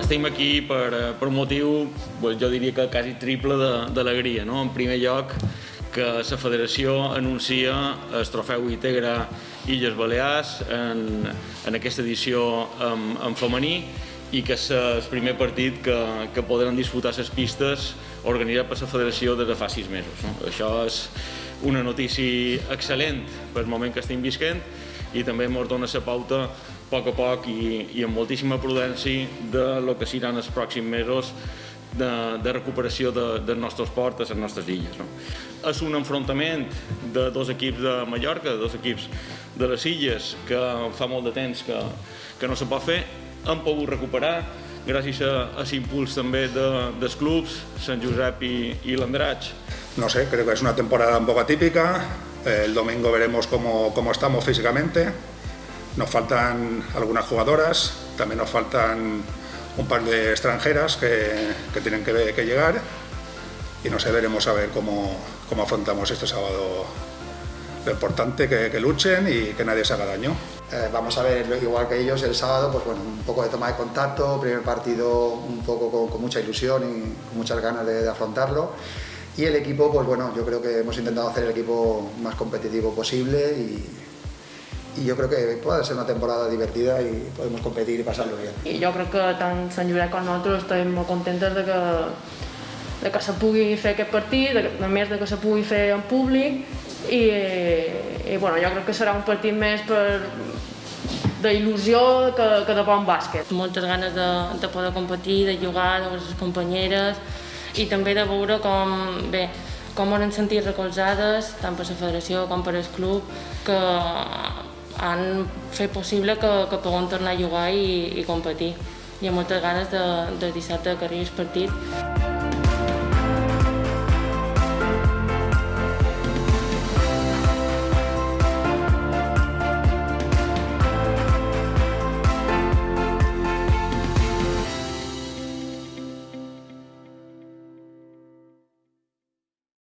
Estem aquí per un motiu, jo diria que quasi triple d'alegria. En primer lloc, que la federació anuncia el trofeu Itegra Illes Balears en aquesta edició en femení i que és el primer partit que podran disputar les pistes organitzat per la federació des de fa 6 mesos. Això és una notícia excel·lent pel moment que estem visquent i també ens dona la pauta a poc i amb moltíssima prudència del que seran els pròxims mesos de recuperació del nostre esport a les nostres illes. És un enfrontament de dos equips de Mallorca, de dos equips de les illes, que fa molt de temps que no se pot fer. Hem pogut recuperar gràcies a l'impuls també dels clubs, Sant Josep i l'Andratx. No sé, creo que es una temporada un poco atípica. El domingo veremos cómo estamos físicamente. Nos faltan algunas jugadoras, también nos faltan un par de extranjeras que tienen que llegar y no sé, veremos a ver cómo afrontamos este sábado. Lo importante que luchen y que nadie se haga daño. Vamos a ver, igual que ellos, el sábado, pues bueno, un poco de toma de contacto, primer partido un poco con mucha ilusión y con muchas ganas de afrontarlo. Y el equipo, pues bueno, yo creo que hemos intentado hacer el equipo más competitivo posible y yo creo que puede ser una temporada divertida y podemos competir y pasarlo bien. I jo crec que tant Sant Llorenç com nosaltres estem molt contentes de que se pugui fer aquest partit, a més de que se pugui fer en públic i bueno, jo crec que serà un partit més d'il·lusió que de bon bàsquet. Moltes ganes de poder competir, de jugar, de veure les companyeres i també de veure com han sentit recolzades tant per la federació com per el club que han fet possible que puguem tornar a jugar i competir. Hi ha moltes ganes de dissabte que arribi el partit.